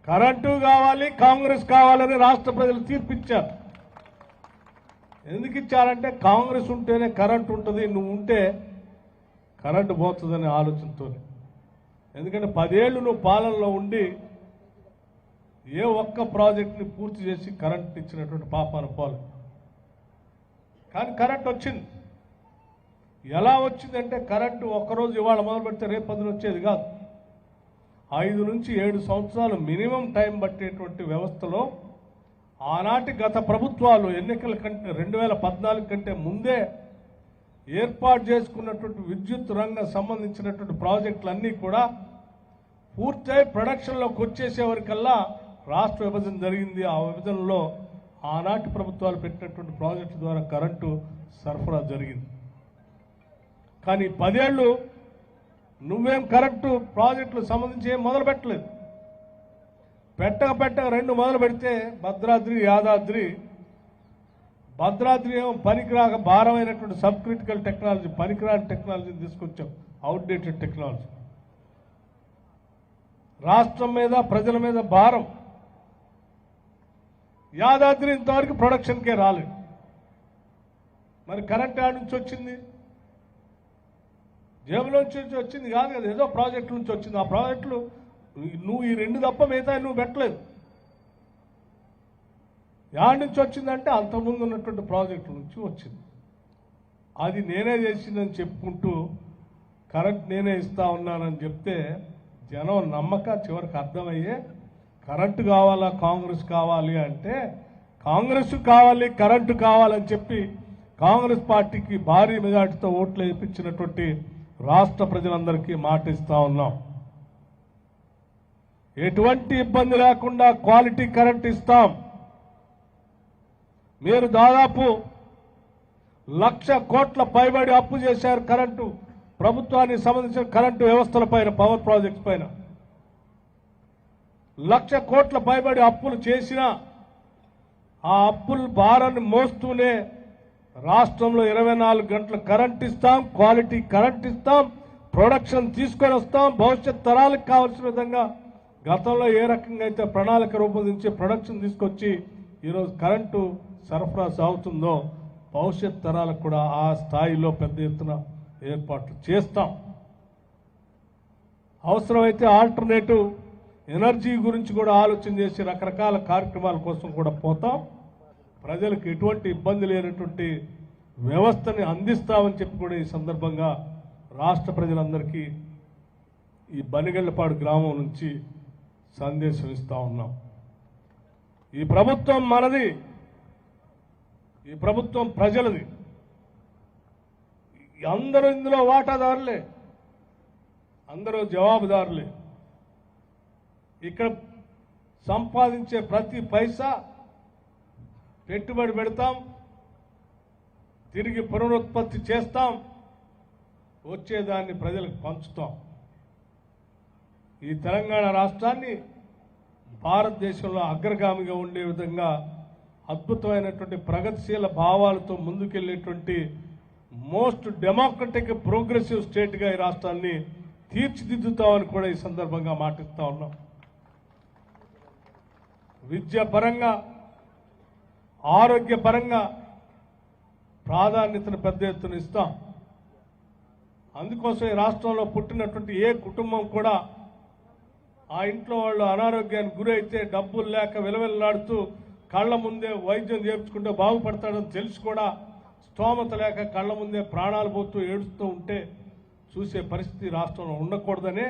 Current కావాలి, కాంగ్రెస్ కావాలని రాష్ట్ర ప్రజలు తీర్పిచ్చారు. ఎందుకు ఇచ్చారంటే కాంగ్రెస్ ఉంటేనే కరెంటు ఉంటుంది, నువ్వు ఉంటే కరెంటు పోతుందనే ఆలోచనతో. ఎందుకంటే 10 ఏళ్ళు నువ్వు పాలనలో ఉండి ఏ ఒక్క ప్రాజెక్టుని పూర్తి చేసి కరెంట్ ఇచ్చినటువంటి పాపాన పోలు. కానీ కరెంట్ వచ్చింది. ఎలా వచ్చిందంటే కరెంటు ఒక్కరోజు ఇవాళ మొదలు పెడితే రేపు 10 వచ్చేది కాదు. 5 నుంచి 7 సంవత్సరాలు మినిమం టైం పట్టేటువంటి వ్యవస్థలో ఆనాటి గత ప్రభుత్వాలు ఎన్నికల కంటే 2014 కంటే ముందే ఏర్పాటు చేసుకున్నటువంటి విద్యుత్ రంగం సంబంధించినటువంటి ప్రాజెక్టులన్నీ కూడా పూర్తయి ప్రొడక్షన్లోకి వచ్చేసేవరకల్లా రాష్ట్ర విభజన జరిగింది. ఆ విభజనలో ఆనాటి ప్రభుత్వాలు పెట్టినటువంటి ప్రాజెక్టు ద్వారా కరెంటు సరఫరా జరిగింది. కానీ 10 ఏళ్ళు నువ్వేం కరెంటు ప్రాజెక్టులు సంబంధించి ఏం మొదలు పెట్టలేదు. పెట్టక 2 మొదలు పెడితే భద్రాద్రి, యాదాద్రి. భద్రాద్రి ఏమో పనికిరాక భారమైనటువంటి సబ్ క్రిటికల్ టెక్నాలజీ, పనికిరాని టెక్నాలజీని తీసుకొచ్చాం, అవుట్డేటెడ్ టెక్నాలజీ. రాష్ట్రం మీద, ప్రజల మీద భారం. యాదాద్రి ఇంతవరకు ప్రొడక్షన్కే రాలేదు. మరి కరెంట్ యాడ్ నుంచి వచ్చింది? జేబులోంచి వచ్చింది కాదు కదా, ఏదో ప్రాజెక్టు నుంచి వచ్చింది. ఆ ప్రాజెక్టులు నువ్వు ఈ 2 తప్ప మిగతా నువ్వు పెట్టలేదు. యాడ్ నుంచి వచ్చిందంటే అంతకుముందు ఉన్నటువంటి ప్రాజెక్టు నుంచి వచ్చింది. అది నేనే చేసిందని చెప్పుకుంటూ కరెంట్ నేనే ఇస్తా ఉన్నానని చెప్తే జనం నమ్మక చివరికి అర్థమయ్యే కరెంటు కావాలా, కాంగ్రెస్ కావాలి అంటే కాంగ్రెస్ కావాలి, కరెంటు కావాలని చెప్పి కాంగ్రెస్ పార్టీకి భారీ మెజార్టీతో ఓట్లు వేయించినటువంటి రాష్ట్ర ప్రజలందరికీ మాట ఇస్తా ఉన్నాం. ఎటువంటి ఇబ్బంది లేకుండా క్వాలిటీ కరెంట్ ఇస్తాం. మీరు దాదాపు 1,00,000 కోట్ల పైబడి అప్పు చేశారు కరెంటు ప్రభుత్వానికి సంబంధించిన కరెంటు వ్యవస్థల పైన, పవర్ ప్రాజెక్ట్స్ పైన 1,00,000 కోట్ల పైబడి అప్పులు చేసినా ఆ అప్పుల భారాన్ని మోస్తూనే రాష్ట్రంలో 24 గంటలు కరెంట్ ఇస్తాం, క్వాలిటీ కరెంట్ ఇస్తాం, ప్రొడక్షన్ తీసుకొని వస్తాం. భవిష్యత్ తరాలకు కావాల్సిన విధంగా గతంలో ఏ రకంగా అయితే ప్రణాళిక రూపొందించి ప్రొడక్షన్ తీసుకొచ్చి ఈరోజు కరెంటు సరఫరా సాగుతుందో భవిష్యత్ తరాలకు కూడా ఆ స్థాయిలో పెద్ద ఎత్తున ఏర్పాట్లు చేస్తాం. అవసరమైతే ఆల్టర్నేటివ్ ఎనర్జీ గురించి కూడా ఆలోచన చేసి రకరకాల కార్యక్రమాల కోసం కూడా పోతాం. ప్రజలకు ఎటువంటి ఇబ్బంది లేనటువంటి వ్యవస్థని అందిస్తామని చెప్పి కూడా ఈ సందర్భంగా రాష్ట్ర ప్రజలందరికీ ఈ బనిగళ్లపాడు గ్రామం నుంచి సందేశం ఇస్తా ఉన్నాం. ఈ ప్రభుత్వం మనది, ఈ ప్రభుత్వం ప్రజలది. అందరూ ఇందులో వాటాదారులే, అందరూ జవాబుదారులే. ఇక్కడ సంపాదించే ప్రతి పైసా పెట్టుబడి పెడతాం, తిరిగి పునరుత్పత్తి చేస్తాం, వచ్చేదాన్ని ప్రజలకు పంచుతాం. ఈ తెలంగాణ రాష్ట్రాన్ని భారతదేశంలో అగ్రగామిగా ఉండే విధంగా అద్భుతమైనటువంటి ప్రగతిశీల భావాలతో ముందుకెళ్లేటువంటి మోస్ట్ డెమోక్రటిక్ ప్రోగ్రెసివ్ స్టేట్గా ఈ రాష్ట్రాన్ని తీర్చిదిద్దుతామని కూడా ఈ సందర్భంగా మాటిస్తా ఉన్నాం. విద్య పరంగా, ఆరోగ్యపరంగా ప్రాధాన్యతను పెద్ద ఎత్తున ఇస్తాం. అందుకోసం ఈ రాష్ట్రంలో పుట్టినటువంటి ఏ కుటుంబం కూడా ఆ ఇంట్లో వాళ్ళు అనారోగ్యానికి గురైతే డబ్బులు లేక విలవిల్లాడుతూ కళ్ళ ముందే వైద్యం చేయించుకుంటే బాగుపడతాడని తెలిసి కూడా స్తోమత లేక కళ్ళ ముందే ప్రాణాలు పోతూ ఏడుస్తూ ఉంటే చూసే పరిస్థితి రాష్ట్రంలో ఉండకూడదనే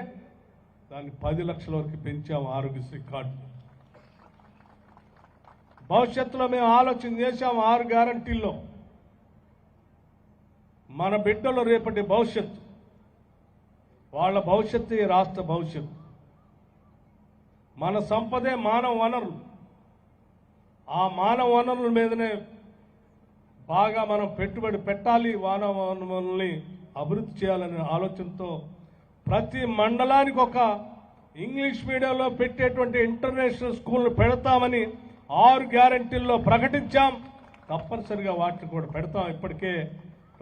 దాన్ని 10 లక్షల వరకు పెంచాము ఆరోగ్యశ్రీ కార్డు. భవిష్యత్తులో మేము ఆలోచన చేశాము 6 గ్యారంటీల్లో మన బిడ్డలు రేపటి భవిష్యత్తు, వాళ్ళ భవిష్యత్తు ఈ రాష్ట్ర భవిష్యత్తు. మన సంపదే మానవ వనరులు. ఆ మానవ వనరుల మీదనే బాగా మనం పెట్టుబడి పెట్టాలి, మానవ వనరుల్ని అభివృద్ధి చేయాలనే ఆలోచనతో ప్రతి మండలానికి ఒక ఇంగ్లీష్ మీడియంలో పెట్టేటువంటి ఇంటర్నేషనల్ స్కూల్ను పెడతామని 6 గ్యారంటీల్లో ప్రకటించాం. తప్పనిసరిగా వాటిని కూడా పెడతాం. ఇప్పటికే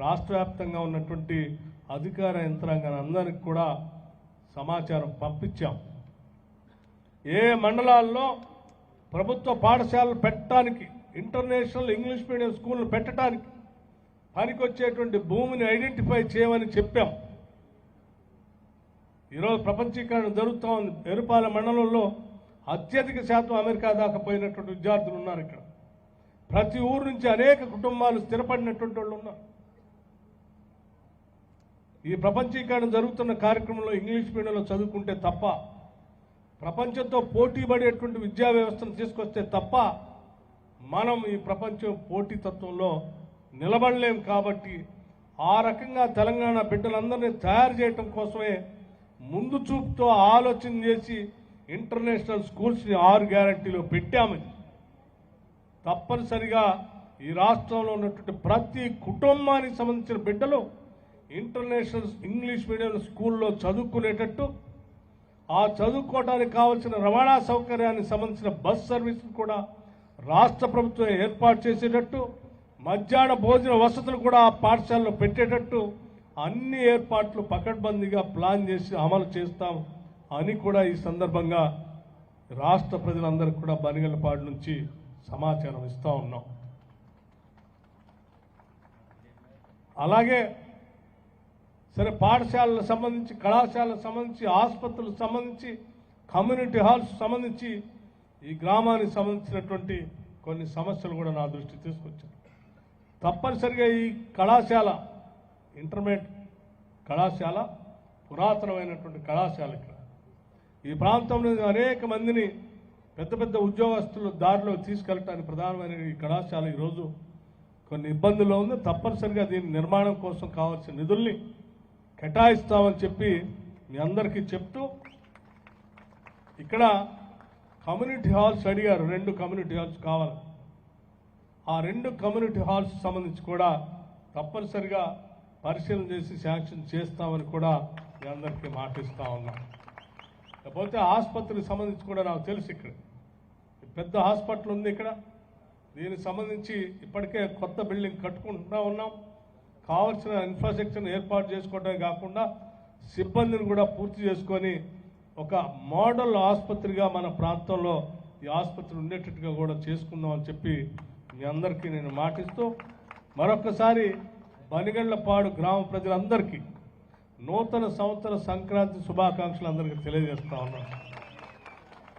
రాష్ట్ర వ్యాప్తంగా ఉన్నటువంటి అధికార యంత్రాంగాన్ని అందరికీ కూడా సమాచారం పంపించాం. ఏ మండలాల్లో ప్రభుత్వ పాఠశాలలు పెట్టడానికి, ఇంటర్నేషనల్ ఇంగ్లీష్ మీడియం స్కూళ్ళు పెట్టడానికి పనికొచ్చేటువంటి భూమిని ఐడెంటిఫై చేయమని చెప్పాం. ఈరోజు ప్రపంచీకరణ జరుగుతూ ఉంది. ఎరుపాల మండలంలో అత్యధిక శాతం అమెరికా దాకా పోయినటువంటి విద్యార్థులు ఉన్నారు. ఇక్కడ ప్రతి ఊరు నుంచి అనేక కుటుంబాలు స్థిరపడినటువంటి వాళ్ళు ఉన్నారు. ఈ ప్రపంచీకరణ జరుగుతున్న కార్యక్రమంలో ఇంగ్లీష్ మీడియంలో చదువుకుంటే తప్ప, ప్రపంచంతో పోటీ పడేటువంటి విద్యా వ్యవస్థను తీసుకొస్తే తప్ప మనం ఈ ప్రపంచం పోటీతత్వంలో నిలబడలేం. కాబట్టి ఆ రకంగా తెలంగాణ బిడ్డలందరినీ తయారు చేయటం కోసమే ముందు చూపుతో ఆలోచన చేసి ఇంటర్నేషనల్ స్కూల్స్ని 6 గ్యారంటీలో పెట్టామని. తప్పనిసరిగా ఈ రాష్ట్రంలో ఉన్నటువంటి ప్రతి కుటుంబానికి సంబంధించిన బిడ్డలు ఇంటర్నేషనల్ ఇంగ్లీష్ మీడియం స్కూల్లో చదువుకునేటట్టు, ఆ చదువుకోవడానికి కావాల్సిన రవాణా సౌకర్యానికి సంబంధించిన బస్ సర్వీసులు కూడా రాష్ట్ర ప్రభుత్వం ఏర్పాటు చేసేటట్టు, మధ్యాహ్న భోజన వసతులు కూడా ఆ పాఠశాలలో పెట్టేటట్టు అన్ని ఏర్పాట్లు పకడ్బందీగా ప్లాన్ చేసి అమలు చేస్తాం అని కూడా ఈ సందర్భంగా రాష్ట్ర ప్రజలందరికీ కూడా బనిగలపాడు నుంచి సమాచారం ఇస్తూ ఉన్నాం. అలాగే సరే, పాఠశాలకు సంబంధించి, కళాశాలకు సంబంధించి, ఆసుపత్రులకు సంబంధించి, కమ్యూనిటీ హాల్స్ సంబంధించి ఈ గ్రామానికి సంబంధించినటువంటి కొన్ని సమస్యలు కూడా నా దృష్టికి తీసుకొచ్చారు. తప్పనిసరిగా ఈ కళాశాల, ఇంటర్మీడియట్ కళాశాల పురాతనమైనటువంటి కళాశాల. ఇక్కడ ఈ ప్రాంతంలో అనేక మందిని పెద్ద పెద్ద ఉద్యోగస్తులు దారిలో తీసుకెళ్ళటానికి ప్రధానమైన ఈ కళాశాల ఈరోజు కొన్ని ఇబ్బందుల్లో ఉంది. తప్పనిసరిగా దీని నిర్మాణం కోసం కావాల్సిన నిధుల్ని కేటాయిస్తామని చెప్పి మీ అందరికీ చెప్తూ, ఇక్కడ కమ్యూనిటీ హాల్స్ అడిగారు. 2 కమ్యూనిటీ హాల్స్ కావాలి. ఆ 2 కమ్యూనిటీ హాల్స్ సంబంధించి కూడా తప్పనిసరిగా పరిశీలన చేసి శాంక్షన్ చేస్తామని కూడా మీ అందరికీ మాటిస్తూ ఉన్నాం. లేకపోతే ఆసుపత్రికి సంబంధించి కూడా నాకు తెలుసు, ఇక్కడ పెద్ద హాస్పిటల్ ఉంది. ఇక్కడ దీనికి సంబంధించి ఇప్పటికే కొత్త బిల్డింగ్ కట్టుకుంటూ ఉన్నాం. కావాల్సిన ఇన్ఫ్రాస్ట్రక్చర్ని ఏర్పాటు చేసుకోవడమే కాకుండా సిబ్బందిని కూడా పూర్తి చేసుకొని ఒక మోడల్ ఆసుపత్రిగా మన ప్రాంతంలో ఈ ఆసుపత్రి ఉండేటట్టుగా కూడా చేసుకుందాం అని చెప్పి మీ అందరికీ నేను మాటిస్తూ, మరొకసారి బనిగళ్లపాడు గ్రామ ప్రజలందరికీ నూతన సంవత్సర సంక్రాంతి శుభాకాంక్షలు అందరికీ తెలియజేస్తా ఉన్నాను.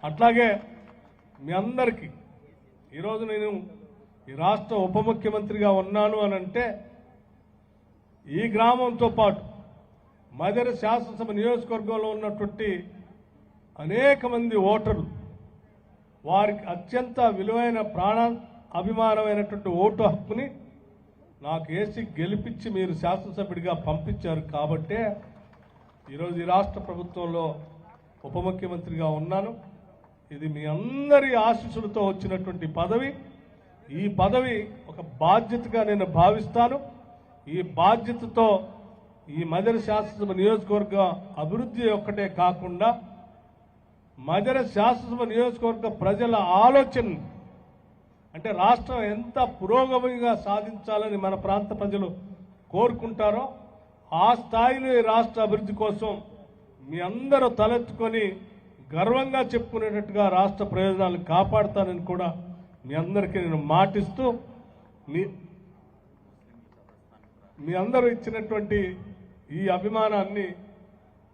అట్లాగే మీ అందరికీ ఈరోజు నేను ఈ రాష్ట్ర ఉప ముఖ్యమంత్రిగా ఉన్నాను అని అంటే, ఈ గ్రామంతో పాటు మదిర శాసనసభ నియోజకవర్గంలో ఉన్నటువంటి అనేక మంది ఓటర్లు, వారికి అత్యంత విలువైన అభిమానమైనటువంటి ఓటు హక్కుని నాకు వేసి గెలిపించి మీరు శాసనసభ్యుడిగా పంపించారు. కాబట్టే ఈరోజు ఈ రాష్ట్ర ప్రభుత్వంలో ఉప ముఖ్యమంత్రిగా ఉన్నాను. ఇది మీ అందరి ఆశీస్సులతో వచ్చినటువంటి పదవి. ఈ పదవి ఒక బాధ్యతగా నేను భావిస్తాను. ఈ బాధ్యతతో ఈ మదిర శాసనసభ నియోజకవర్గ అభివృద్ధి ఒక్కటే కాకుండా మదిర శాసనసభ నియోజకవర్గ ప్రజల ఆలోచన, అంటే రాష్ట్రం ఎంత పురోగతిగా సాధించాలని మన ప్రాంత ప్రజలు కోరుకుంటారో ఆ స్థాయిలో ఈ రాష్ట్ర అభివృద్ధి కోసం మీ అందరూ తలెత్తుకొని గర్వంగా చెప్పుకునేటట్టుగా రాష్ట్ర ప్రయోజనాలు కాపాడుతానని కూడా మీ అందరికీ నేను మాటిస్తూ, మీ అందరూ ఇచ్చినటువంటి ఈ అభిమానాన్ని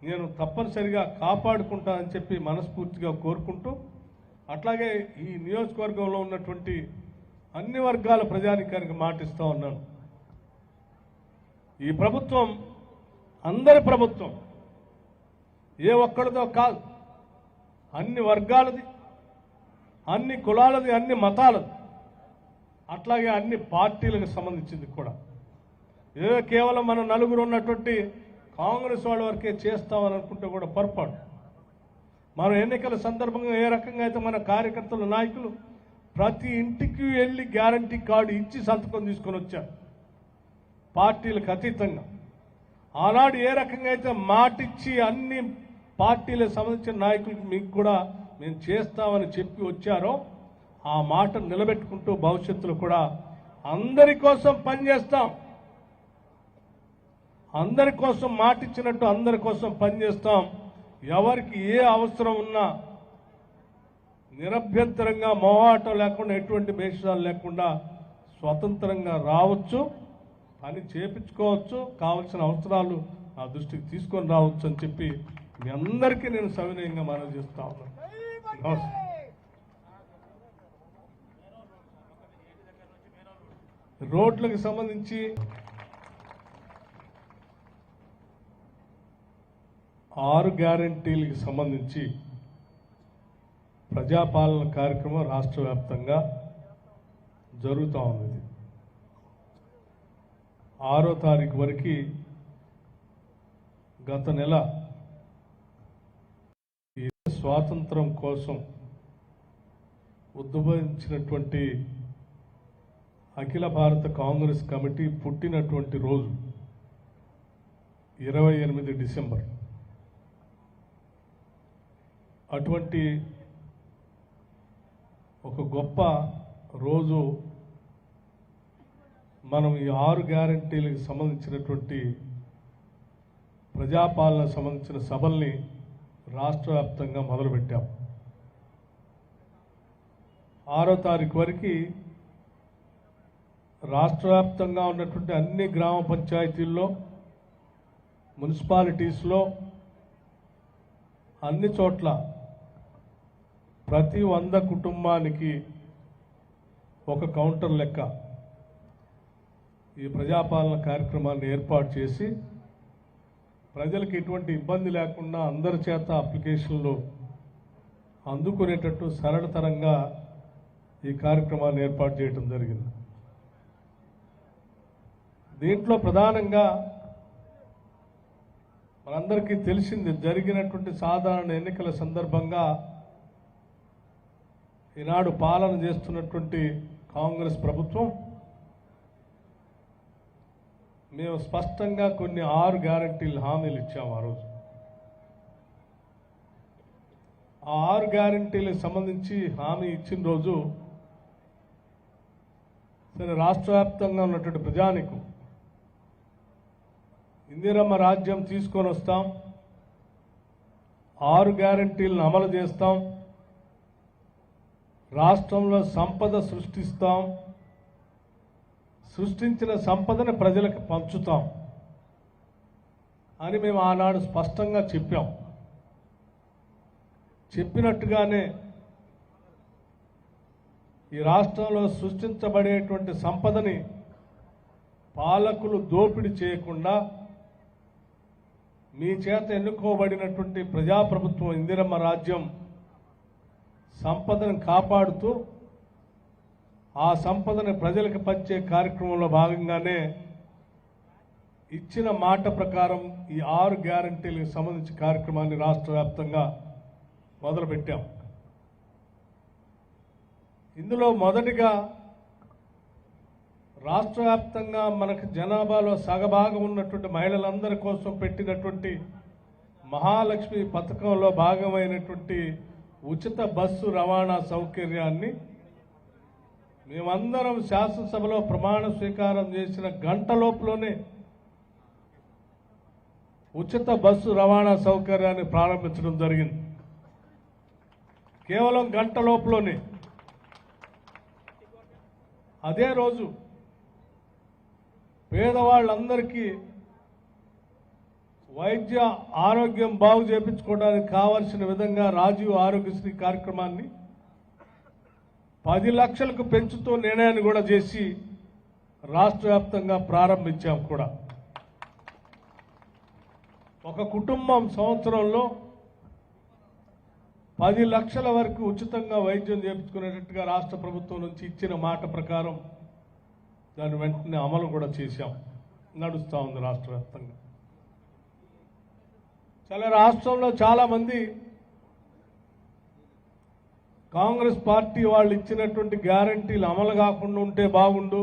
నేను తప్పనిసరిగా కాపాడుకుంటానని చెప్పి మనస్ఫూర్తిగా కోరుకుంటూ, అట్లాగే ఈ నియోజకవర్గంలో ఉన్నటువంటి అన్ని వర్గాల ప్రజానికానికి మాటిస్తూ ఉన్నాను. ఈ ప్రభుత్వం అందరి ప్రభుత్వం, ఏ ఒక్కడిదో కాదు, అన్ని వర్గాలది, అన్ని కులాలది, అన్ని మతాలది, అట్లాగే అన్ని పార్టీలకు సంబంధించింది కూడా. ఏదో కేవలం మన నలుగురు ఉన్నటువంటి కాంగ్రెస్ వాళ్ళ వరకే చేస్తామని అనుకుంటే కూడా పొరపాటు. మనం ఎన్నికల సందర్భంగా ఏ రకంగా అయితే మన కార్యకర్తలు, నాయకులు ప్రతి ఇంటికి వెళ్ళి గ్యారంటీ కార్డు ఇచ్చి సంతకం తీసుకొని వచ్చారు పార్టీలకు అతీతంగా. ఆనాడు ఏ రకంగా అయితే మాటిచ్చి అన్ని పార్టీలకు సంబంధించిన నాయకులకు మీకు కూడా మేము చేస్తామని చెప్పి వచ్చారో ఆ మాట నిలబెట్టుకుంటూ భవిష్యత్తులో కూడా అందరి కోసం పనిచేస్తాం. అందరి కోసం మాటిచ్చినట్టు అందరి కోసం పనిచేస్తాం. ఎవరికి ఏ అవసరం ఉన్నా నిరభ్యంతరంగా మొహాటం లేకుండా ఎటువంటి భేషాలు లేకుండా స్వతంత్రంగా రావచ్చు, పని చేపించుకోవచ్చు, కావాల్సిన అవసరాలు ఆ దృష్టికి తీసుకొని రావచ్చు అని చెప్పి మీ అందరికీ నేను సవినయంగా మనవి చేస్తా ఉన్నాను. నమస్తే. రోడ్లకు సంబంధించి 6 గ్యారంటీలకు సంబంధించి ప్రజాపాలన కార్యక్రమం రాష్ట్ర వ్యాప్తంగా జరుగుతూ ఉంది. 6వ తారీఖు వరకు గత నెల ఈ స్వాతంత్రం కోసం ఉద్భవించినటువంటి అఖిల భారత కాంగ్రెస్ కమిటీ పుట్టినటువంటి రోజు 28 డిసెంబర్. అటువంటి ఒక గొప్ప రోజు మనం ఈ 6 గ్యారంటీలకు సంబంధించినటువంటి ప్రజాపాలన సంబంధించిన సభల్ని రాష్ట్ర వ్యాప్తంగా మొదలుపెట్టాం. 6వ తారీఖు వరకు రాష్ట్ర వ్యాప్తంగా ఉన్నటువంటి అన్ని గ్రామ పంచాయతీల్లో, మున్సిపాలిటీస్లో, అన్ని చోట్ల ప్రతి 100 కుటుంబానికి ఒక కౌంటర్ లెక్క ఈ ప్రజాపాలన కార్యక్రమాన్ని ఏర్పాటు చేసి ప్రజలకు ఎటువంటి ఇబ్బంది లేకుండా అందరి చేత అప్లికేషన్లు అందుకునేటట్టు సరళతరంగా ఈ కార్యక్రమాన్ని ఏర్పాటు చేయడం జరిగింది. దీంట్లో ప్రధానంగా మనందరికీ తెలిసింది, జరిగినటువంటి సాధారణ ఎన్నికల సందర్భంగా ఈనాడు పాలన చేస్తున్నటువంటి కాంగ్రెస్ ప్రభుత్వం మేము స్పష్టంగా కొన్ని 6 గ్యారంటీలు హామీలు ఇచ్చాము. ఆ రోజు ఆ 6 గ్యారంటీలకు సంబంధించి హామీ ఇచ్చిన రోజు సరే రాష్ట్ర వ్యాప్తంగా ఉన్నటువంటి ప్రజానికం ఇందిరమ్మ రాజ్యం తీసుకొని వస్తాం, 6 గ్యారంటీలను అమలు చేస్తాం, రాష్ట్రంలో సంపద సృష్టిస్తాం, సృష్టించిన సంపదను ప్రజలకు పంచుతాం అని మేము ఆనాడు స్పష్టంగా చెప్పాం. చెప్పినట్టుగానే ఈ రాష్ట్రంలో సృష్టించబడేటువంటి సంపదని పాలకులు దోపిడీ చేయకుండా మీ చేత ఎన్నుకోబడినటువంటి ప్రజాప్రభుత్వం ఇందిరమ్మ రాజ్యం సంపదను కాపాడుతూ ఆ సంపదను ప్రజలకు పంచే కార్యక్రమంలో భాగంగానే ఇచ్చిన మాట ప్రకారం ఈ 6 గ్యారంటీలకు సంబంధించి కార్యక్రమాన్ని రాష్ట్ర వ్యాప్తంగా మొదలుపెట్టాం. ఇందులో మొదటిగా రాష్ట్ర వ్యాప్తంగా మనకు జనాభాలో సగభాగం ఉన్నటువంటి మహిళలందరి కోసం పెట్టినటువంటి మహాలక్ష్మి పథకంలో భాగమైనటువంటి ఉచిత బస్సు రవాణా సౌకర్యాన్ని మేమందరం శాసనసభలో ప్రమాణ స్వీకారం చేసిన గంట లోపులోనే ఉచిత బస్సు రవాణా సౌకర్యాన్ని ప్రారంభించడం జరిగింది. కేవలం గంట లోపులోనే. అదే రోజు పేదవాళ్ళందరికీ వైద్య ఆరోగ్యం బాగు చేయించుకోవడానికి కావాల్సిన విధంగా రాజీవ్ ఆరోగ్యశ్రీ కార్యక్రమాన్ని 10 లక్షలకు పెంచుతూ నిర్ణయాన్ని కూడా చేసి రాష్ట్ర వ్యాప్తంగా ప్రారంభించాం కూడా. ఒక కుటుంబం సంవత్సరంలో 10 లక్షల వరకు ఉచితంగా వైద్యం చేయించుకునేటట్టుగా రాష్ట్ర ప్రభుత్వం నుంచి ఇచ్చిన మాట ప్రకారం దాన్ని వెంటనే అమలు కూడా చేశాం. నడుస్తూ ఉంది రాష్ట్ర వ్యాప్తంగా. రాష్ట్రంలో చాలామంది కాంగ్రెస్ పార్టీ వాళ్ళు ఇచ్చినటువంటి గ్యారంటీలు అమలు కాకుండా ఉంటే బాగుండు,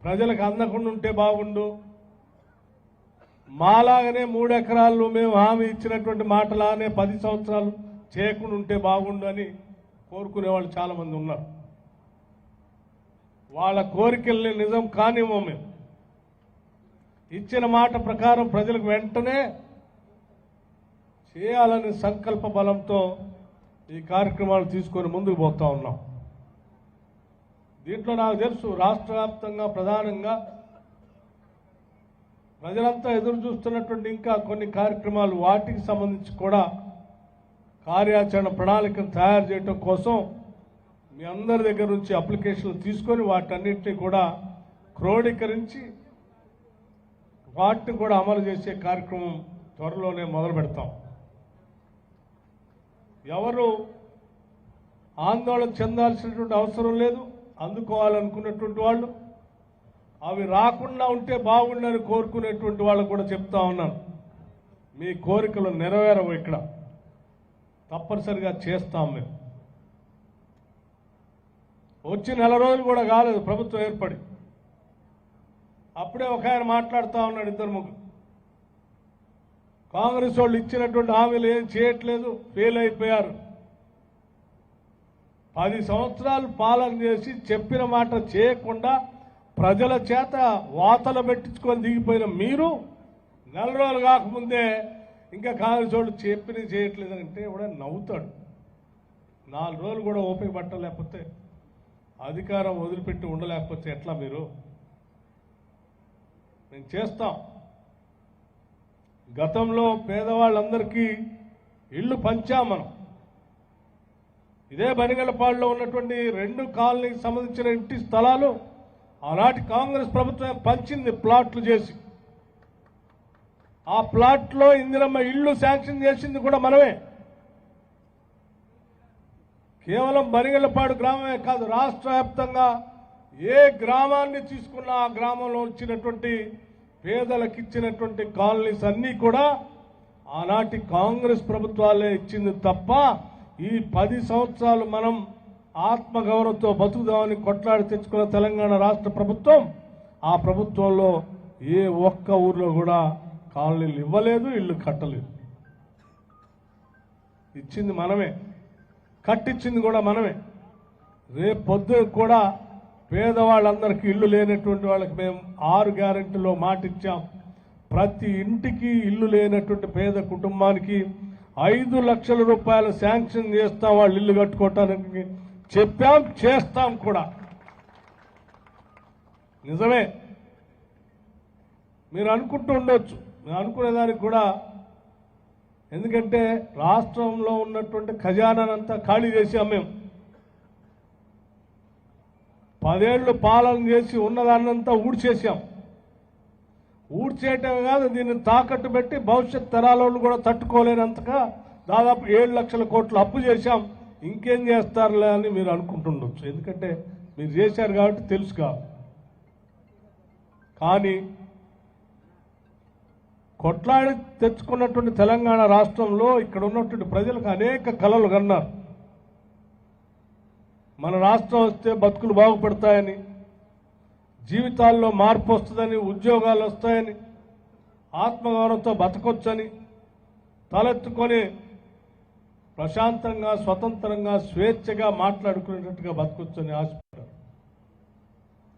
ప్రజలకు అందకుండా ఉంటే బాగుండు, మాలాగనే 3 ఎకరాల్లో మేము హామీ ఇచ్చినటువంటి మాటలానే 10 సంవత్సరాలు చేయకుండా ఉంటే బాగుండు అని కోరుకునే వాళ్ళు చాలామంది ఉన్నారు. వాళ్ళ కోరికల్ని నిజం కానివ్వం. మేము ఇచ్చిన మాట ప్రకారం ప్రజలకు వెంటనే చేయాలని సంకల్ప బలంతో ఈ కార్యక్రమాలు తీసుకొని ముందుకు పోతా ఉన్నాం. దీంట్లో నాకు తెలుసు రాష్ట్ర వ్యాప్తంగా ప్రధానంగా ప్రజలంతా ఎదురు చూస్తున్నటువంటి ఇంకా కొన్ని కార్యక్రమాలు, వాటికి సంబంధించి కూడా కార్యాచరణ ప్రణాళికను తయారు చేయడం కోసం మీ అందరి దగ్గర నుంచి అప్లికేషన్లు తీసుకొని వాటన్నింటినీ కూడా క్రోడీకరించి వాటిని కూడా అమలు చేసే కార్యక్రమం త్వరలోనే మొదలు పెడతాం. ఎవరు ఆందోళన చెందాల్సినటువంటి అవసరం లేదు. అందుకోవాలనుకున్నటువంటి వాళ్ళు, అవి రాకుండా ఉంటే బాగుండని కోరుకునేటువంటి వాళ్ళకు కూడా చెప్తా ఉన్నాను, మీ కోరికలు నెరవేరవు. ఇక్కడ తప్పనిసరిగా చేస్తాం. మేము వచ్చి నెల రోజులు కూడా కాలేదు ప్రభుత్వం ఏర్పడి, అప్పుడే ఒక ఆయన మాట్లాడుతూ ఉన్నాడు, ఇద్దరు ముగ్గురు కాంగ్రెస్ వాళ్ళు ఇచ్చినటువంటి హామీలు ఏం చేయట్లేదు, ఫెయిల్ అయిపోయారు. 10 సంవత్సరాలు పాలన చేసి చెప్పిన మాట చేయకుండా ప్రజల చేత వాతలు పెట్టించుకొని దిగిపోయిన మీరు నెల రోజులు కాకముందే ఇంకా కాంగ్రెస్ వాళ్ళు చెప్పినవి చేయట్లేదంటే కూడా నవ్వుతాడు. 4 రోజులు కూడా ఓపిక పట్టలేకపోతే, అధికారం వదిలిపెట్టి ఉండలేకపోతే ఎట్లా మీరు? నేను చేస్తాం. గతంలో పేదవాళ్ళందరికీ ఇళ్ళు పంచాం మనం. ఇదే బనిగలపాడులో ఉన్నటువంటి 2 కాలనీకి సంబంధించిన ఇంటి స్థలాలు ఆనాటి కాంగ్రెస్ ప్రభుత్వం పంచింది ప్లాట్లు చేసి. ఆ ప్లాట్లో ఇందిరమ్మ ఇళ్ళు శాంక్షన్ చేసింది కూడా మనమే. కేవలం బనిగలపాడు గ్రామమే కాదు, రాష్ట్ర వ్యాప్తంగా ఏ గ్రామాన్ని తీసుకున్నా ఆ గ్రామంలో వచ్చినటువంటి పేదలకు ఇచ్చినటువంటి కాలనీస్ అన్నీ కూడా ఆనాటి కాంగ్రెస్ ప్రభుత్వాలే ఇచ్చింది తప్ప, ఈ 10 సంవత్సరాలు మనం ఆత్మగౌరవంతో బతుకుదామని కొట్లాడి తెచ్చుకున్న తెలంగాణ రాష్ట్ర ప్రభుత్వం, ఆ ప్రభుత్వంలో ఏ ఒక్క ఊర్లో కూడా కాలనీలు ఇవ్వలేదు, ఇల్లు కట్టలేదు. ఇచ్చింది మనమే, కట్టించింది కూడా మనమే. రేపు పొద్దున కూడా పేదవాళ్ళందరికీ ఇల్లు లేనటువంటి వాళ్ళకి మేము 6 గ్యారెంటీలో మాట ఇచ్చాం. ప్రతి ఇంటికి ఇల్లు లేనటువంటి పేద కుటుంబానికి 5 లక్షల రూపాయలు శాంక్షన్ చేస్తాం, వాళ్ళు ఇల్లు కట్టుకోవటానికి చెప్పాం, చేస్తాం కూడా. నిజమే. మీరు అనుకుంటూ ఉండొచ్చు, మేము అనుకునేదానికి కూడా, ఎందుకంటే రాష్ట్రంలో ఉన్నటువంటి ఖజానానంతా ఖాళీ చేసాం మేము. 10 ఏళ్లు పాలన చేసి ఉన్నదాన్నంతా ఊడ్చేసాం. ఊడ్చేయటమే కాదు, దీన్ని తాకట్టు పెట్టి భవిష్యత్ తరాలను కూడా తట్టుకోలేనంతగా దాదాపు 7 లక్షల కోట్లు అప్పు చేశాం. ఇంకేం చేస్తారులే అని మీరు అనుకుంటుండొచ్చు, ఎందుకంటే మీరు చేశారు కాబట్టి తెలుసు కాదు. కానీ కొట్లాడి తెచ్చుకున్నటువంటి తెలంగాణ రాష్ట్రంలో ఇక్కడ ఉన్నటువంటి ప్రజలకు అనేక కలలు కన్నారు. మన రాష్ట్రం వస్తే బతుకులు బాగుపడతాయని, జీవితాల్లో మార్పు వస్తుందని, ఉద్యోగాలు వస్తాయని, ఆత్మగౌరవంతో బతకొచ్చని, తలెత్తుకొని ప్రశాంతంగా, స్వతంత్రంగా, స్వేచ్ఛగా మాట్లాడుకునేటట్టుగా బతకొచ్చని ఆశపడ్డారు.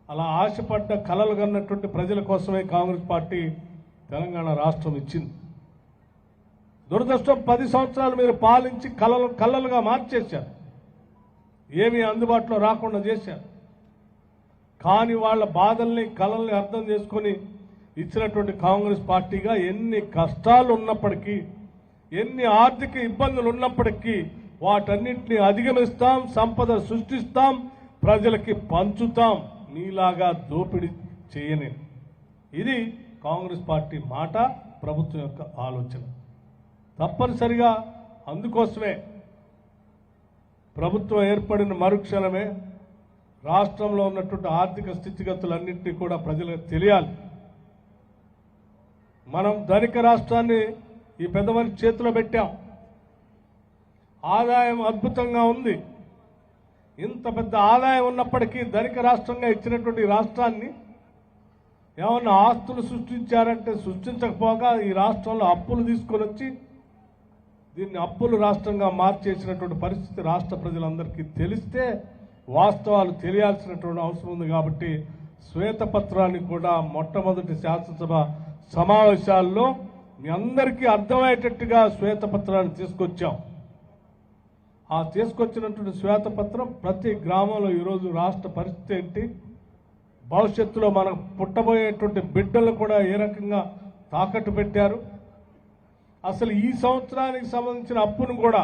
అలా ఆశపడ్డ కలలు కన్నటువంటి ప్రజల కోసమే కాంగ్రెస్ పార్టీ తెలంగాణ రాష్ట్రం ఇచ్చింది. దురదృష్టం 10 సంవత్సరాలు మీరు పాలించి కలలుగా మార్చేశారు, ఏమీ అందుబాటులో రాకుండా చేశారు. కానీ వాళ్ళ బాధల్ని, కలల్ని అర్థం చేసుకొని ఇచ్చినటువంటి కాంగ్రెస్ పార్టీగా ఎన్ని కష్టాలు ఉన్నప్పటికీ, ఎన్ని ఆర్థిక ఇబ్బందులు ఉన్నప్పటికీ వాటన్నింటినీ అధిగమిస్తాం, సంపద సృష్టిస్తాం, ప్రజలకి పంచుతాం, మీలాగా దోపిడీ చేయని. ఇది కాంగ్రెస్ పార్టీ మాట, ప్రభుత్వం యొక్క ఆలోచన. తప్పనిసరిగా అందుకోసమే ప్రభుత్వం ఏర్పడిన మరుక్షణమే రాష్ట్రంలో ఉన్నటువంటి ఆర్థిక స్థితిగతులన్నింటినీ కూడా ప్రజలకు తెలియాలి. మనం ధనిక రాష్ట్రాన్ని ఈ పెద్దవారి చేతిలో పెట్టాం. ఆదాయం అద్భుతంగా ఉంది. ఇంత పెద్ద ఆదాయం ఉన్నప్పటికీ ధనిక రాష్ట్రంగా ఇచ్చినటువంటి రాష్ట్రాన్ని ఏమన్నా ఆస్తులు సృష్టించారంటే సృష్టించకపోగా ఈ రాష్ట్రంలో అప్పులు తీసుకొని వచ్చి దీన్ని అప్పులు రాష్ట్రంగా మార్చేసినటువంటి పరిస్థితి రాష్ట్ర ప్రజలందరికీ తెలిస్తే వాస్తవాలు తెలియాల్సినటువంటి అవసరం ఉంది. కాబట్టి శ్వేతపత్రాన్ని కూడా మొట్టమొదటి శాసనసభ సమావేశాల్లో మీ అందరికీ అర్థమయ్యేటట్టుగా శ్వేతపత్రాన్ని తీసుకొచ్చాం. ఆ తీసుకొచ్చినటువంటి శ్వేతపత్రం ప్రతి గ్రామంలో ఈరోజు రాష్ట్ర పరిస్థితి ఏంటి, భవిష్యత్తులో మనకు పుట్టబోయేటువంటి బిడ్డలు కూడా ఏ రకంగా తాకట్టు పెట్టారు, అసలు ఈ సంవత్సరానికి సంబంధించిన అప్పును కూడా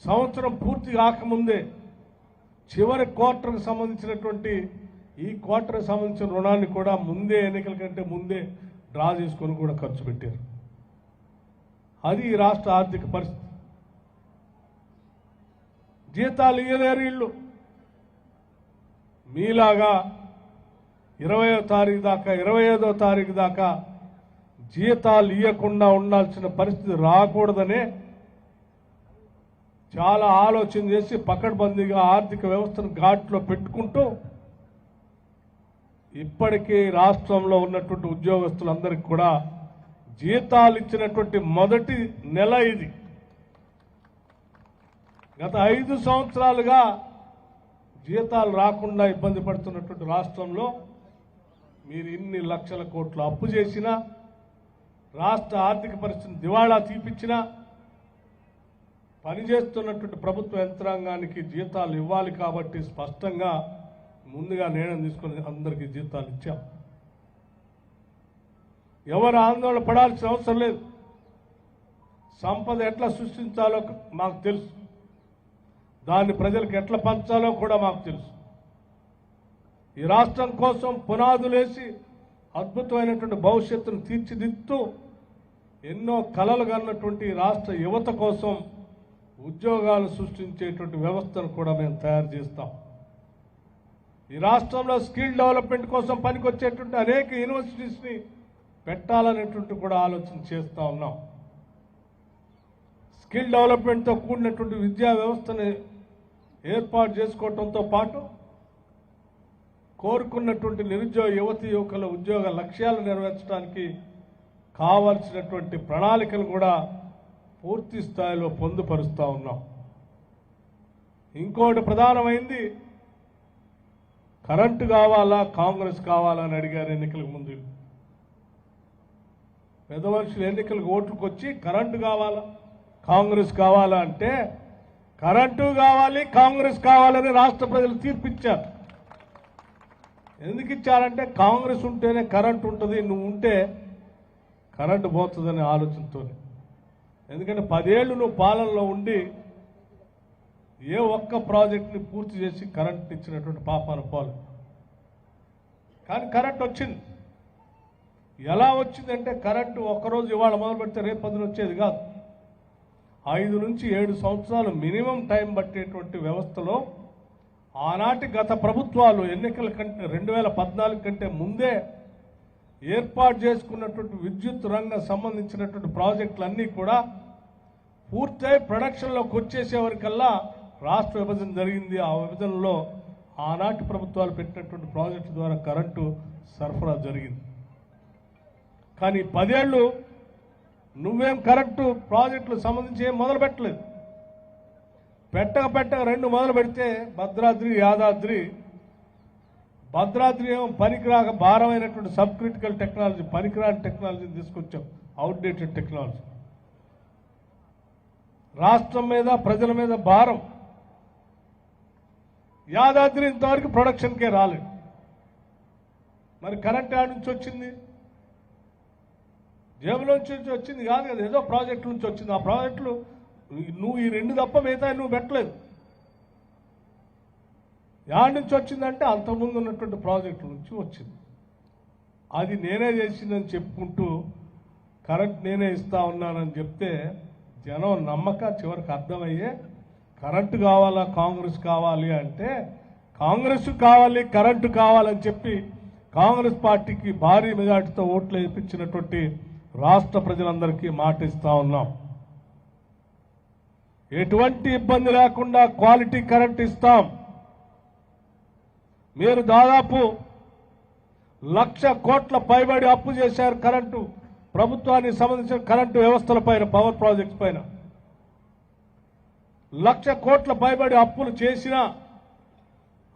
సంవత్సరం పూర్తి కాకముందే చివరి క్వార్టర్కి సంబంధించినటువంటి ఈ క్వార్టర్కి సంబంధించిన రుణాన్ని కూడా ముందే ఎన్నికల కంటే ముందే డ్రా చేసుకొని కూడా ఖర్చు పెట్టారు. అది ఈ రాష్ట్ర ఆర్థిక పరిస్థితి. జీతాలు ఇయ్యలేరు ఇళ్ళు. మీలాగా 20వ తారీఖు దాకా 25వ తారీఖు దాకా జీతాలు ఇవ్వకుండా ఉండాల్సిన పరిస్థితి రాకూడదనే చాలా ఆలోచన చేసి పకడ్బందీగా ఆర్థిక వ్యవస్థను ఘాట్లో పెట్టుకుంటూ ఇప్పటికీ రాష్ట్రంలో ఉన్నటువంటి ఉద్యోగస్తులందరికీ కూడా జీతాలు ఇచ్చినటువంటి మొదటి నెల ఇది. గత 5 సంవత్సరాలుగా జీతాలు రాకుండా ఇబ్బంది పడుతున్నటువంటి రాష్ట్రంలో మీరు ఇన్ని లక్షల కోట్ల అప్పు చేసినా, రాష్ట్ర ఆర్థిక పరిస్థితిని దివాళా తీపిచ్చినా, పనిచేస్తున్నటువంటి ప్రభుత్వ యంత్రాంగానికి జీతాలు ఇవ్వాలి కాబట్టి స్పష్టంగా ముందుగా నిర్ణయం తీసుకుని అందరికీ జీతాలు ఇచ్చాం. ఎవరు ఆందోళన పడాల్సిన అవసరం లేదు. సంపద ఎట్లా సృష్టించాలో మాకు తెలుసు, దాన్ని ప్రజలకు ఎట్లా పంచాలో కూడా మాకు తెలుసు. ఈ రాష్ట్రం కోసం పునాదులేసి అద్భుతమైనటువంటి భవిష్యత్తును తీర్చిదిద్దుతూ ఎన్నో కలలు కన్నటువంటి రాష్ట్ర యువత కోసం ఉద్యోగాలు సృష్టించేటువంటి వ్యవస్థను కూడా మేము తయారు చేస్తాం. ఈ రాష్ట్రంలో స్కిల్ డెవలప్మెంట్ కోసం పనికొచ్చేటువంటి అనేక యూనివర్సిటీస్ని పెట్టాలనేటువంటి కూడా ఆలోచన చేస్తూ ఉన్నాం. స్కిల్ డెవలప్మెంట్తో కూడినటువంటి విద్యా వ్యవస్థని ఏర్పాటు చేసుకోవడంతో పాటు కోరుకున్నటువంటి నిరుద్యోగ యువతి యువకుల ఉద్యోగ లక్ష్యాలు నెరవేర్చడానికి కావాల్సినటువంటి ప్రణాళికలు కూడా పూర్తి స్థాయిలో పొందుపరుస్తూ ఉన్నాం. ఇంకోటి ప్రధానమైంది, కరెంటు కావాలా కాంగ్రెస్ కావాలా అని అడిగారు ఎన్నికలకు ముందు. పెద్ద మనుషులు ఎన్నికలకు ఓట్లకు వచ్చి కరెంటు కావాలా కాంగ్రెస్ కావాలా అంటే, కరెంటు కావాలి కాంగ్రెస్ కావాలని రాష్ట్ర ప్రజలు తీర్పిచ్చారు. ఎందుకు ఇచ్చారంటే కాంగ్రెస్ ఉంటేనే కరెంటు ఉంటుంది, నువ్వు ఉంటే కరెంటు పోతుందనే ఆలోచనతో. ఎందుకంటే 10 ఏళ్ళు నువ్వు పాలనలో ఉండి ఏ ఒక్క ప్రాజెక్టుని పూర్తి చేసి కరెంట్ ఇచ్చినటువంటి పాపాన పోలు. కానీ కరెంట్ వచ్చింది. ఎలా వచ్చిందంటే కరెంటు ఒక్కరోజు ఇవాళ మొదలు పెడితే రేపు 10 వచ్చేది కాదు. 5 నుంచి 7 సంవత్సరాలు మినిమం టైం పట్టేటువంటి వ్యవస్థలో ఆనాటి గత ప్రభుత్వాలు ఎన్నికల కంటే 2014 కంటే ముందే ఏర్పాటు చేసుకున్నటువంటి విద్యుత్ రంగం సంబంధించినటువంటి ప్రాజెక్టులన్నీ కూడా పూర్తయి ప్రొడక్షన్లోకి వచ్చేసేవరకల్లా రాష్ట్ర విభజన జరిగింది. ఆ విభజనలో ఆనాటి ప్రభుత్వాలు పెట్టినటువంటి ప్రాజెక్టు ద్వారా కరెంటు సరఫరా జరిగింది. కానీ 10 ఏళ్ళు నువ్వేం కరెంటు ప్రాజెక్టులు సంబంధించి ఏం మొదలు పెట్టలేదు. పెట్టక 2 మొదలు పెడితే భద్రాద్రి యాదాద్రి, భద్రాద్రి ఏమో పనికిరాక భారమైనటువంటి సబ్ క్రిటికల్ టెక్నాలజీ, పనికిరాని టెక్నాలజీని తీసుకొచ్చాం, అవుట్డేటెడ్ టెక్నాలజీ. రాష్ట్రం మీద ప్రజల మీద భారం. యాదాద్రి ఇంతవరకు ప్రొడక్షన్కే రాలేదు. మరి కరెంట్ యాడ్ నుంచి వచ్చింది, జేబులోంచి వచ్చింది కాదు కదా, ఏదో ప్రాజెక్టుల నుంచి వచ్చింది. ఆ ప్రాజెక్టులు నువ్వు ఈ 2 తప్ప మిగతా నువ్వు పెట్టలేదు. యాడ్ నుంచి వచ్చిందంటే అంతకుముందు ఉన్నటువంటి ప్రాజెక్టుల నుంచి వచ్చింది. అది నేనే చేసిందని చెప్పుకుంటూ కరెంట్ నేనే ఇస్తా ఉన్నానని చెప్తే జనం నమ్మక చివరికి అర్థమయ్యే కరెంటు కావాలా కాంగ్రెస్ కావాలి అంటే, కాంగ్రెస్ కావాలి కరెంటు కావాలని చెప్పి కాంగ్రెస్ పార్టీకి భారీ మెజార్టీతో ఓట్లు వేయించినటువంటి రాష్ట్ర ప్రజలందరికీ మాట ఇస్తా ఉన్నాం. ఎటువంటి ఇబ్బంది లేకుండా క్వాలిటీ కరెంట్ ఇస్తాం. మీరు దాదాపు 1,00,000 కోట్ల పైబడి అప్పు చేశారు కరెంటు ప్రభుత్వానికి సంబంధించిన కరెంటు వ్యవస్థల పైన, పవర్ ప్రాజెక్ట్స్ పైన 1,00,000 కోట్ల పైబడి అప్పులు చేసినా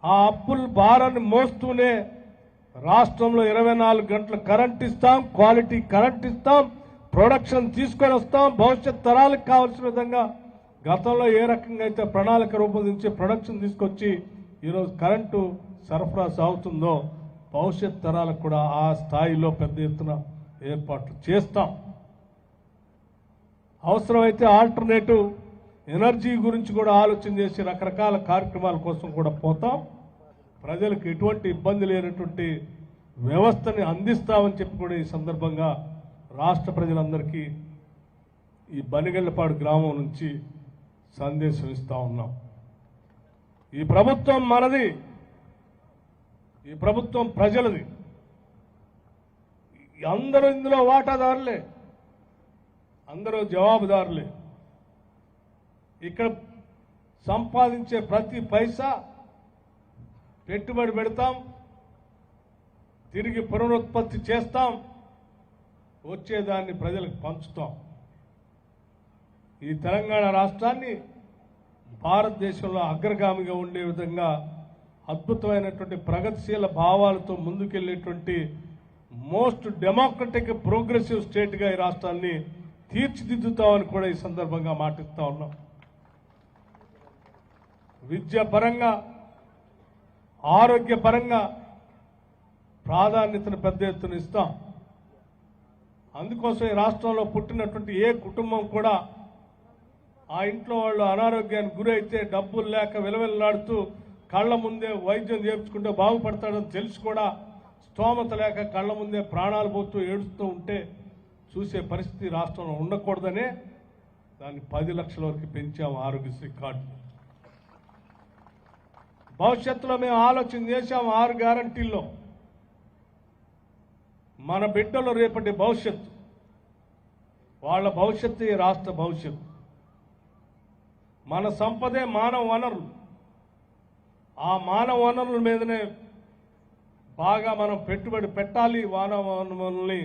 ఆ అప్పుల భారాన్ని మోస్తూనే రాష్ట్రంలో 24 గంటల కరెంట్ ఇస్తాం, క్వాలిటీ కరెంట్ ఇస్తాం, ప్రొడక్షన్ తీసుకొని వస్తాం, భవిష్యత్ తరాలకు కావాల్సిన విధంగా గతంలో ఏ రకంగా అయితే ప్రణాళిక రూపొందించి ప్రొడక్షన్ తీసుకొచ్చి ఈరోజు కరెంటు సరఫరా సాగుతుందో భవిష్యత్ తరాలకు కూడా ఆ స్థాయిలో పెద్ద ఎత్తున ఏర్పాట్లు చేస్తాం. అవసరమైతే ఆల్టర్నేటివ్ ఎనర్జీ గురించి కూడా ఆలోచన చేసి రకరకాల కార్యక్రమాల కోసం కూడా పోతాం. ప్రజలకు ఎటువంటి ఇబ్బంది లేనటువంటి వ్యవస్థని అందిస్తామని చెప్పి కూడా ఈ సందర్భంగా రాష్ట్ర ప్రజలందరికీ ఈ బనిగళ్లపాడు గ్రామం నుంచి సందేశం ఇస్తా ఉన్నాం. ఈ ప్రభుత్వం మనది, ఈ ప్రభుత్వం ప్రజలది. అందరూ ఇందులో వాటాదారులే, అందరూ జవాబుదారులే. ఇక్కడ సంపాదించే ప్రతి పైసా పెట్టుబడి పెడతాం, తిరిగి పునరుత్పత్తి చేస్తాం, వచ్చేదాన్ని ప్రజలకు పంచుతాం. ఈ తెలంగాణ రాష్ట్రాన్ని భారతదేశంలో అగ్రగామిగా ఉండే విధంగా అద్భుతమైనటువంటి ప్రగతిశీల భావాలతో ముందుకెళ్లేటువంటి మోస్ట్ డెమోక్రటిక్ ప్రోగ్రెసివ్ స్టేట్గా ఈ రాష్ట్రాన్ని తీర్చిదిద్దుతామని కూడా ఈ సందర్భంగా మాటిస్తా ఉన్నాం. విద్యాపరంగా, ఆరోగ్యపరంగా ప్రాధాన్యతను పెద్ద ఎత్తున ఇస్తాం. అందుకోసం ఈ రాష్ట్రంలో పుట్టినటువంటి ఏ కుటుంబం కూడా ఆ ఇంట్లో వాళ్ళు అనారోగ్యానికి గురైతే డబ్బులు లేక విలవిల్లాడుతూ కళ్ళ ముందే వైద్యం చేర్చుకుంటే బాగుపడతాడని తెలిసి కూడా స్తోమత లేక కళ్ళ ముందే ప్రాణాలు పోతూ ఏడుస్తూ ఉంటే చూసే పరిస్థితి రాష్ట్రంలో ఉండకూడదనే దాన్ని 10 లక్షల వరకు పెంచాము ఆరోగ్యశ్రీ కార్డు. భవిష్యత్తులో మేము ఆలోచన చేశాము 6 గ్యారంటీల్లో మన బిడ్డలు రేపటి భవిష్యత్తు, వాళ్ళ భవిష్యత్తు ఈ రాష్ట్ర భవిష్యత్తు. మన సంపదే మానవ వనరులు. ఆ మానవ వనరుల మీదనే బాగా మనం పెట్టుబడి పెట్టాలి, మానవ వనరుల్ని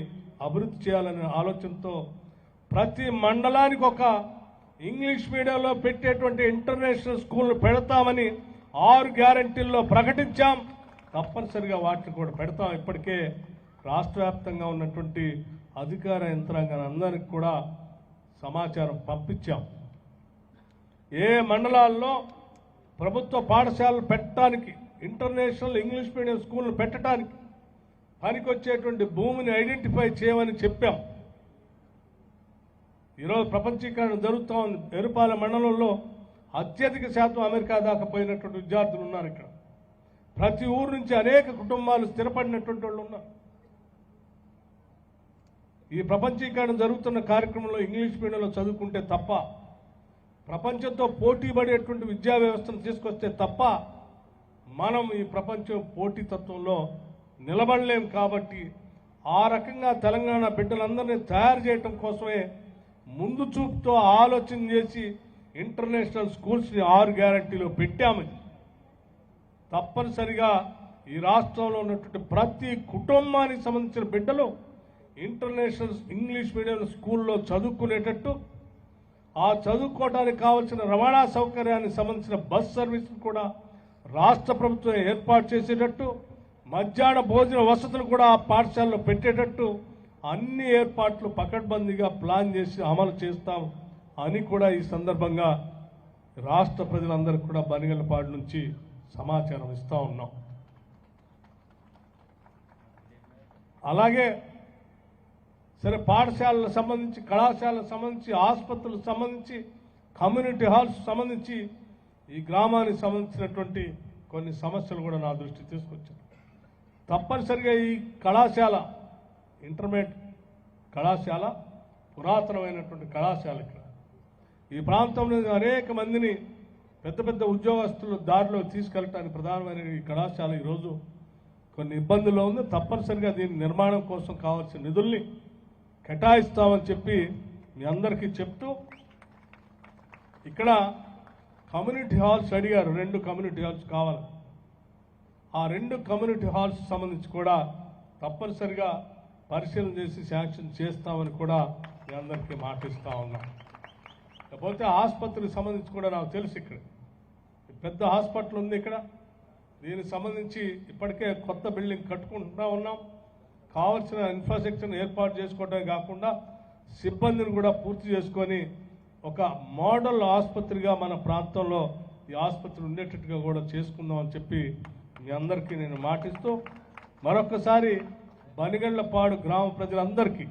అభివృద్ధి చేయాలనే ఆలోచనతో ప్రతి మండలానికి ఒక ఇంగ్లీష్ మీడియంలో పెట్టేటువంటి ఇంటర్నేషనల్ స్కూల్ను పెడతామని 6 గ్యారంటీల్లో ప్రకటించాం. తప్పనిసరిగా వాటిని కూడా పెడతాం. ఇప్పటికే రాష్ట్ర వ్యాప్తంగా ఉన్నటువంటి అధికార యంత్రాంగాన్ని అందరికీ కూడా సమాచారం పంపించాం. ఏ మండలాల్లో ప్రభుత్వ పాఠశాలలు పెట్టడానికి, ఇంటర్నేషనల్ ఇంగ్లీష్ మీడియం స్కూళ్ళు పెట్టడానికి పనికొచ్చేటువంటి భూమిని ఐడెంటిఫై చేయమని చెప్పాం. ఈరోజు ప్రపంచీకరణ జరుగుతూ ఉంది. ఎరుపాల మండలంలో అత్యధిక శాతం అమెరికా దాకా పోయినటువంటి విద్యార్థులు ఉన్నారు. ఇక్కడ ప్రతి ఊరు నుంచి అనేక కుటుంబాలు స్థిరపడినటువంటి వాళ్ళు ఉన్నారు. ఈ ప్రపంచీకరణ జరుగుతున్న కార్యక్రమంలో ఇంగ్లీష్ మీడియంలో చదువుకుంటే తప్ప, ప్రపంచంతో పోటీ పడేటువంటి విద్యా వ్యవస్థను తీసుకొస్తే తప్ప మనం ఈ ప్రపంచం పోటీతత్వంలో నిలబడలేం. కాబట్టి ఆ రకంగా తెలంగాణ బిడ్డలందరినీ తయారు చేయటం కోసమే ముందు చూపుతో ఆలోచన చేసి ఇంటర్నేషనల్ స్కూల్స్ని 6 గ్యారంటీలో పెట్టామని. తప్పనిసరిగా ఈ రాష్ట్రంలో ఉన్నటువంటి ప్రతి కుటుంబానికి సంబంధించిన బిడ్డలు ఇంటర్నేషనల్ ఇంగ్లీష్ మీడియం స్కూల్లో చదువుకునేటట్టు, ఆ చదువుకోవడానికి కావాల్సిన రవాణా సౌకర్యానికి సంబంధించిన బస్ సర్వీసులు కూడా రాష్ట్ర ప్రభుత్వం ఏర్పాటు చేసేటట్టు, మధ్యాహ్న భోజన వసతులు కూడా ఆ పాఠశాలలో పెట్టేటట్టు అన్ని ఏర్పాట్లు పకడ్బందీగా ప్లాన్ చేసి అమలు చేస్తాం అని కూడా ఈ సందర్భంగా రాష్ట్ర ప్రజలందరికీ కూడా బనిగళ్లపాడు నుంచి సమాచారం ఇస్తా ఉన్నాం. అలాగే సరే, పాఠశాలకు సంబంధించి, కళాశాలకు సంబంధించి, ఆసుపత్రులకు సంబంధించి, కమ్యూనిటీ హాల్స్ సంబంధించి ఈ గ్రామానికి సంబంధించినటువంటి కొన్ని సమస్యలు కూడా నా దృష్టికి తీసుకొచ్చారు. తప్పనిసరిగా ఈ కళాశాల, ఇంటర్మీడియట్ కళాశాల పురాతనమైనటువంటి కళాశాల. ఇక్కడ ఈ ప్రాంతంలో అనేక మందిని పెద్ద పెద్ద ఉద్యోగస్తులు దారిలో తీసుకెళ్ళటానికి ప్రధానమైన ఈ కళాశాల ఈరోజు కొన్ని ఇబ్బందుల్లో ఉంది. తప్పనిసరిగా దీని నిర్మాణం కోసం కావాల్సిన నిధుల్ని కేటాయిస్తామని చెప్పి మీ అందరికీ చెప్తూ, ఇక్కడ కమ్యూనిటీ హాల్స్ అడిగారు. 2 కమ్యూనిటీ హాల్స్ కావాలి. ఆ 2 కమ్యూనిటీ హాల్స్ సంబంధించి కూడా తప్పనిసరిగా పరిశీలన చేసి శాంక్షన్ చేస్తామని కూడా మీ అందరికీ మాటిస్తా ఉన్నాం. లేకపోతే ఆసుపత్రికి సంబంధించి కూడా నాకు తెలుసు, ఇక్కడ పెద్ద హాస్పిటల్ ఉంది. ఇక్కడ దీనికి సంబంధించి ఇప్పటికే కొత్త బిల్డింగ్ కట్టుకుంటూ ఉన్నాం. కావాల్సిన ఇన్ఫ్రాస్ట్రక్చర్ని ఏర్పాటు చేసుకోవడమే కాకుండా సిబ్బందిని కూడా పూర్తి చేసుకొని ఒక మోడల్ ఆసుపత్రిగా మన ప్రాంతంలో ఈ ఆసుపత్రి ఉండేటట్టుగా కూడా చేసుకుందాం అని చెప్పి మీ అందరికీ నేను మాటిస్తూ మరొకసారి బనిగళ్లపాడు గ్రామ ప్రజలందరికీ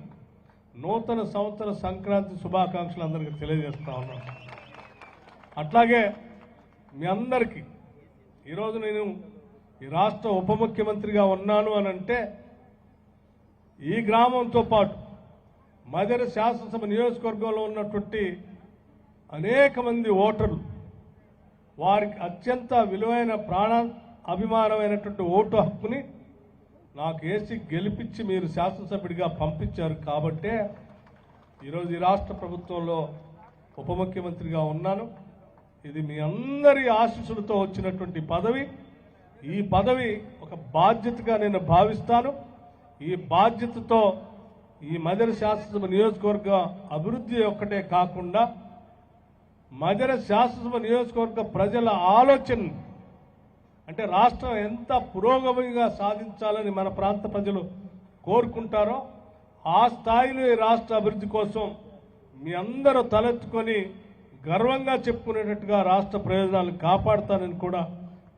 నూతన సంవత్సర సంక్రాంతి శుభాకాంక్షలు అందరికీ తెలియజేస్తా ఉన్నాను. అట్లాగే మీ అందరికీ ఈరోజు నేను ఈ రాష్ట్ర ఉప ముఖ్యమంత్రిగా ఉన్నాను అని అంటే ఈ గ్రామంతో పాటు మదర్ శాసనసభ నియోజకవర్గంలో ఉన్నటువంటి అనేక మంది ఓటర్లు వారికి అత్యంత విలువైన అభిమానమైనటువంటి ఓటు హక్కుని నాకు వేసి గెలిపించి మీరు శాసనసభ్యుడిగా పంపించారు కాబట్టే ఈరోజు ఈ రాష్ట్ర ప్రభుత్వంలో ఉప ముఖ్యమంత్రిగా ఉన్నాను. ఇది మీ అందరి ఆశీస్సులతో వచ్చినటువంటి పదవి. ఈ పదవి ఒక బాధ్యతగా నేను భావిస్తాను. ఈ బాధ్యతతో ఈ మదర్ శాసనసభ నియోజకవర్గ అభివృద్ధి ఒక్కటే కాకుండా మదర్ శాసనసభ నియోజకవర్గ ప్రజల ఆలోచన అంటే రాష్ట్రం ఎంత పురోగతిగా సాధించాలని మన ప్రాంత ప్రజలు కోరుకుంటారో ఆ స్థాయిలో ఈ రాష్ట్ర అభివృద్ధి కోసం మీ అందరూ తలెత్తుకొని గర్వంగా చెప్పుకునేటట్టుగా రాష్ట్ర ప్రయోజనాలను కాపాడుతానని కూడా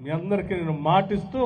మీ అందరికీ నేను మాటిస్తూ